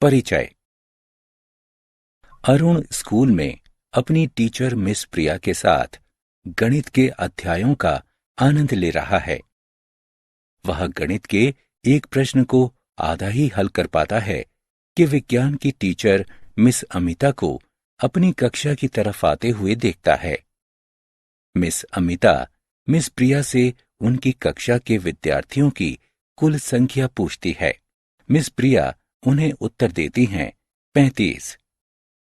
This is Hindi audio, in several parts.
परिचय। अरुण स्कूल में अपनी टीचर मिस प्रिया के साथ गणित के अध्यायों का आनंद ले रहा है। वह गणित के एक प्रश्न को आधा ही हल कर पाता है कि विज्ञान की टीचर मिस अमिता को अपनी कक्षा की तरफ आते हुए देखता है। मिस अमिता मिस प्रिया से उनकी कक्षा के विद्यार्थियों की कुल संख्या पूछती है। मिस प्रिया उन्हें उत्तर देती हैं 35।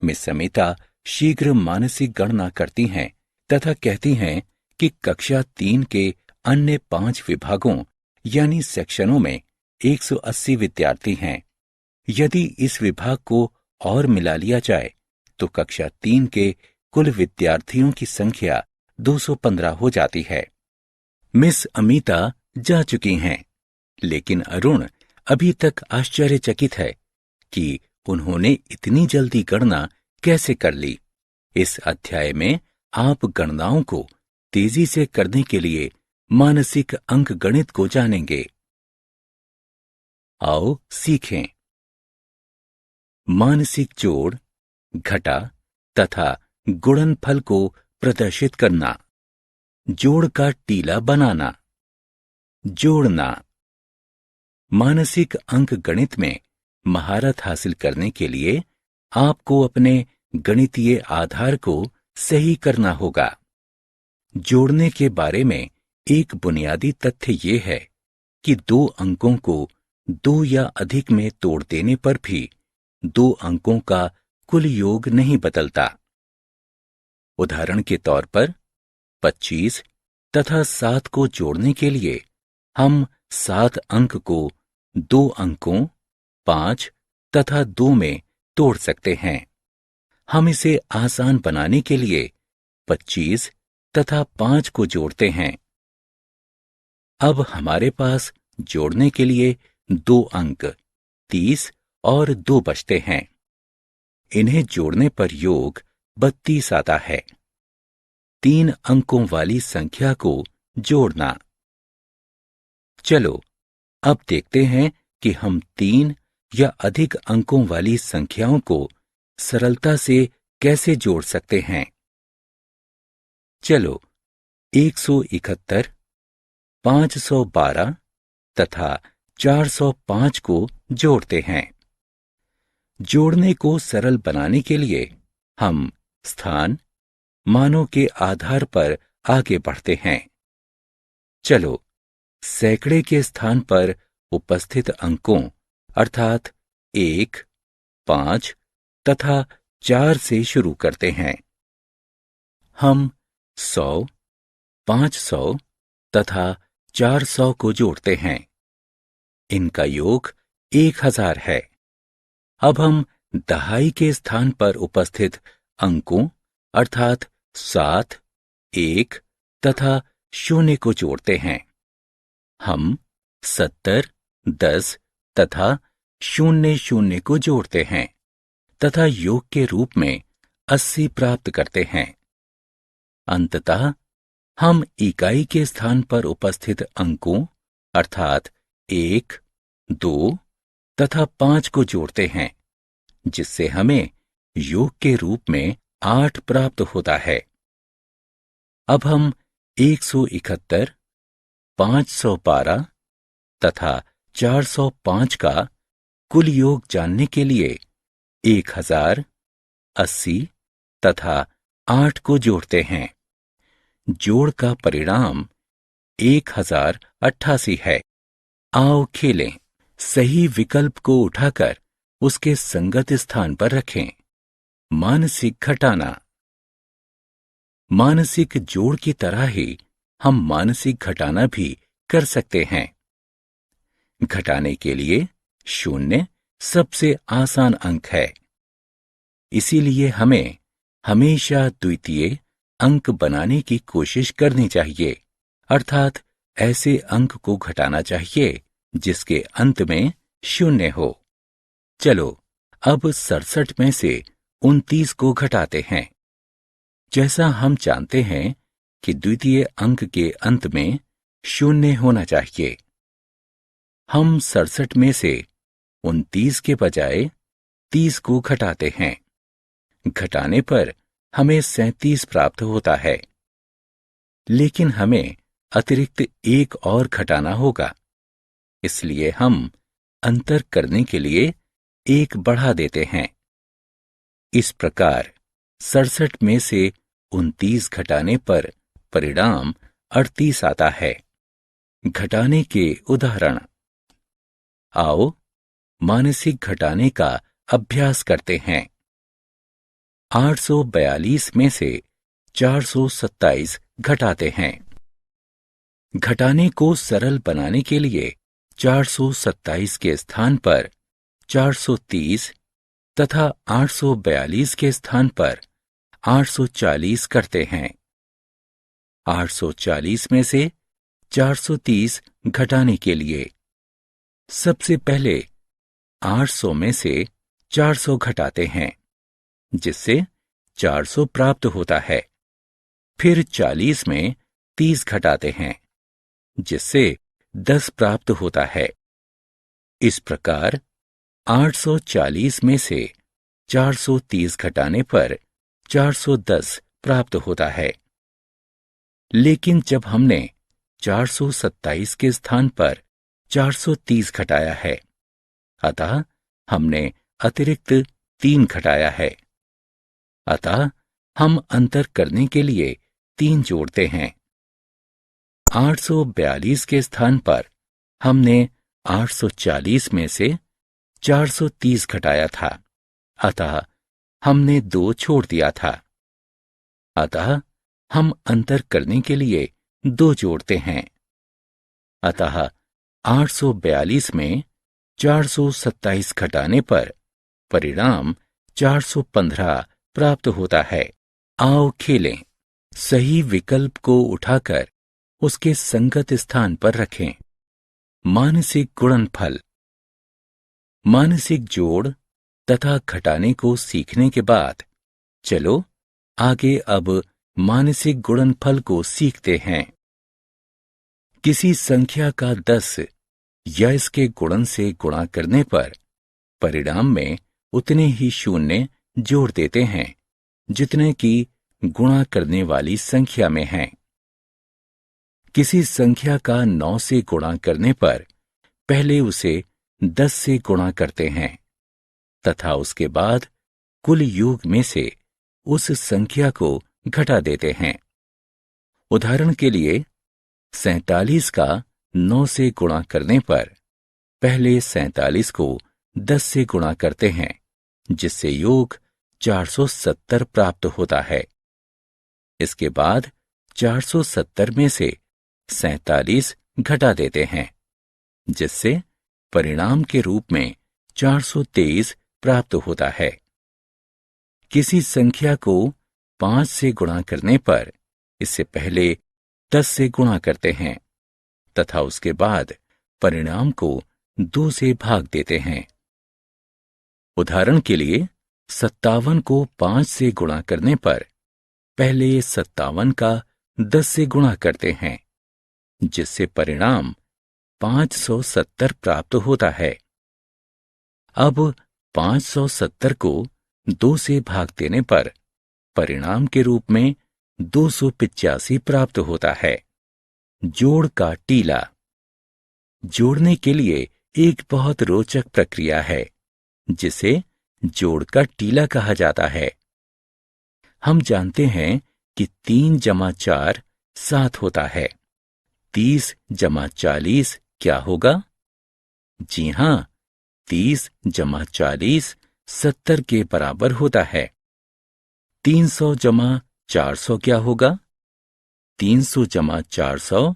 मिस अमिता शीघ्र मानसिक गणना करती हैं तथा कहती हैं कि कक्षा 3 के अन्य 5 विभागों यानी सेक्शनों में 180 विद्यार्थी हैं। यदि इस विभाग को और मिला लिया जाए तो कक्षा 3 के कुल विद्यार्थियों की संख्या 215 हो जाती है। मिस अमिता जा चुकी हैं, लेकिन अरुण अभी तक आश्चर्यचकित है कि उन्होंने इतनी जल्दी गणना कैसे कर ली। इस अध्याय में आप गणनाओं को तेजी से करने के लिए मानसिक अंकगणित को जानेंगे। आओ सीखें। मानसिक जोड़, घटा तथा गुणनफल को प्रदर्शित करना। जोड़ का टीला बनाना। जोड़ना। मानसिक अंकगणित में महारत हासिल करने के लिए आपको अपने गणितीय आधार को सही करना होगा। जोड़ने के बारे में एक बुनियादी तथ्य यह है कि 2 अंकों को 2 या अधिक में तोड़ देने पर भी 2 अंकों का कुल योग नहीं बदलता। उदाहरण के तौर पर 25 तथा 7 को जोड़ने के लिए हम 7 अंक को 2 अंकों 5 तथा 2 में तोड़ सकते हैं। हम इसे आसान बनाने के लिए 25 तथा 5 को जोड़ते हैं। अब हमारे पास जोड़ने के लिए 2 अंक 30 और 2 बचते हैं। इन्हें जोड़ने पर योग 32 आता है। 3 अंकों वाली संख्या को जोड़ना। चलो अब देखते हैं कि हम 3 या अधिक अंकों वाली संख्याओं को सरलता से कैसे जोड़ सकते हैं। चलो 171, 512 तथा 405 को जोड़ते हैं। जोड़ने को सरल बनाने के लिए हम स्थान, मानों के आधार पर आगे बढ़ते हैं। चलो सैकड़े के स्थान पर उपस्थित अंकों अर्थात 1, 5 तथा 4 से शुरू करते हैं। हम 100, 500 तथा 400 को जोड़ते हैं। इनका योग 1000 है। अब हम दहाई के स्थान पर उपस्थित अंकों अर्थात 7, 1 तथा 0 को जोड़ते हैं। हम 70, 10 तथा 00 को जोड़ते हैं तथा योग के रूप में 80 प्राप्त करते हैं। अंततः हम इकाई के स्थान पर उपस्थित अंकों अर्थात 1, 2 तथा 5 को जोड़ते हैं, जिससे हमें योग के रूप में 8 प्राप्त होता है। अब हम 171, 512 तथा 405 का कुल योग जानने के लिए 1000, 80 तथा 8 को जोड़ते हैं। जोड़ का परिणाम 1088 है। आओ खेलें। सही विकल्प को उठाकर उसके संगत स्थान पर रखें। मानसिक घटाना। मानसिक जोड़ की तरह ही हम मानसिक घटाना भी कर सकते हैं। घटाने के लिए 0 सबसे आसान अंक है। इसीलिए हमें हमेशा द्वितीय अंक बनाने की कोशिश करनी चाहिए, अर्थात ऐसे अंक को घटाना चाहिए जिसके अंत में 0 हो। चलो अब 67 में से 29 को घटाते हैं। जैसा हम जानते हैं कि द्वितीय अंक के अंत में 0 होना चाहिए, हम 67 में से 29 के बजाय 30 को घटाते हैं। घटाने पर हमें 37 प्राप्त होता है, लेकिन हमें अतिरिक्त एक और घटाना होगा, इसलिए हम अंतर करने के लिए एक बढ़ा देते हैं। इस प्रकार 67 में से 29 घटाने पर परिणाम 38 आता है। घटाने के उदाहरण। आओ मानसिक घटाने का अभ्यास करते हैं। 842 में से 427 घटाते हैं। घटाने को सरल बनाने के लिए 427 के स्थान पर 430 तथा 842 के स्थान पर 840 करते हैं। 840 में से 430 घटाने के लिए सबसे पहले 800 में से 400 घटाते हैं, जिससे 400 प्राप्त होता है। फिर 40 में 30 घटाते हैं, जिससे 10 प्राप्त होता है। इस प्रकार 840 में से 430 घटाने पर 410 प्राप्त होता है। लेकिन जब हमने 427 के स्थान पर 430 घटाया है, अतः हमने अतिरिक्त 3 घटाया है। अतः हम अंतर करने के लिए 3 जोड़ते हैं। 842 के स्थान पर हमने 840 में से 430 घटाया था, अतः हमने 2 छोड़ दिया था। अतः हम अंतर करने के लिए 2 जोड़ते हैं। अतः 842 में 427 घटाने पर परिणाम 415 प्राप्त होता है। आओ खेलें। सही विकल्प को उठाकर उसके संगत स्थान पर रखें। मानसिक गुणनफल। मानसिक जोड़ तथा घटाने को सीखने के बाद चलो आगे अब मानसिक गुणनफल को सीखते हैं। किसी संख्या का 10 या इसके गुणन से गुणा करने पर परिणाम में उतने ही शून्य जोड़ देते हैं जितने की गुणा करने वाली संख्या में हैं। किसी संख्या का 9 से गुणा करने पर पहले उसे 10 से गुणा करते हैं तथा उसके बाद कुल योग में से उस संख्या को घटा देते हैं। उदाहरण के लिए 47 का 9 से गुणा करने पर पहले 47 को 10 से गुणा करते हैं, जिससे योग 470 प्राप्त होता है। इसके बाद 470 में से 47 घटा देते हैं, जिससे परिणाम के रूप में 423 प्राप्त होता है। किसी संख्या को 5 से गुणा करने पर इससे पहले 10 से गुणा करते हैं तथा उसके बाद परिणाम को 2 से भाग देते हैं। उदाहरण के लिए 57 को 5 से गुणा करने पर पहले 57 का 10 से गुणा करते हैं, जिससे परिणाम 570 प्राप्त होता है। अब 570 को 2 से भाग देने पर परिणाम के रूप में 285 प्राप्त होता है। जोड़ का टीला। जोड़ने के लिए एक बहुत रोचक प्रक्रिया है, जिसे जोड़ का टीला कहा जाता है। हम जानते हैं कि 3 जमा 4 7 होता है। 30 जमा 40 क्या होगा? जी हां, 30 जमा 40 70 के बराबर होता है। 300 जमा 400 क्या होगा? 300 जमा 400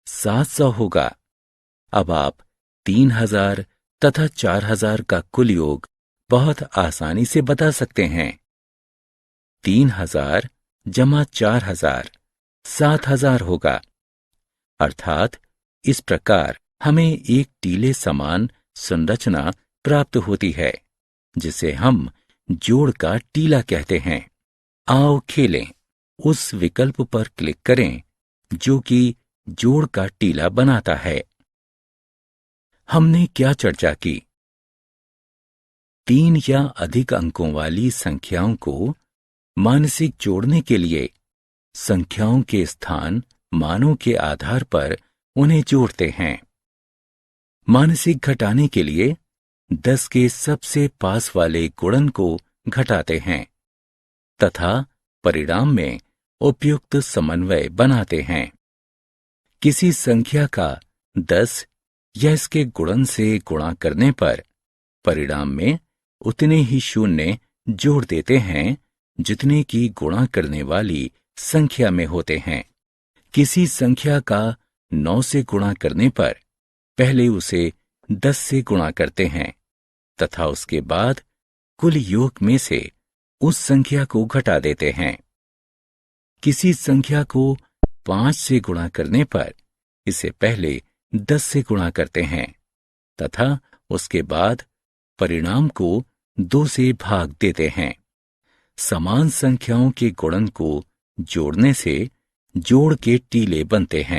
700 होगा। अब आप 3000 तथा 4000 का कुल योग बहुत आसानी से बता सकते हैं। 3000 जमा 4000 7000 होगा। अर्थात इस प्रकार हमें एक टीले समान संरचना प्राप्त होती है, जिसे हम जोड़ का टीला कहते हैं। आओ खेलें। उस विकल्प पर क्लिक करें जो कि जोड़ का टीला बनाता है। हमने क्या चर्चा की? 3 या अधिक अंकों वाली संख्याओं को मानसिक जोड़ने के लिए संख्याओं के स्थान मानों के आधार पर उन्हें जोड़ते हैं। मानसिक घटाने के लिए 10 के सबसे पास वाले गुणन को घटाते हैं तथा परिणाम में उपयुक्त समन्वय बनाते हैं। किसी संख्या का 10 या इसके गुणन से गुणा करने पर परिणाम में उतने ही शून्य जोड़ देते हैं जितने की गुणा करने वाली संख्या में होते हैं। किसी संख्या का 9 से गुणा करने पर पहले उसे 10 से गुणा करते हैं तथा उसके बाद कुल योग में से उस संख्या को घटा देते हैं। किसी संख्या को 5 से गुणा करने पर इसे पहले 10 से गुणा करते हैं तथा उसके बाद परिणाम को 2 से भाग देते हैं। समान संख्याओं के गुणन को जोड़ने से जोड़ के टीले बनते हैं।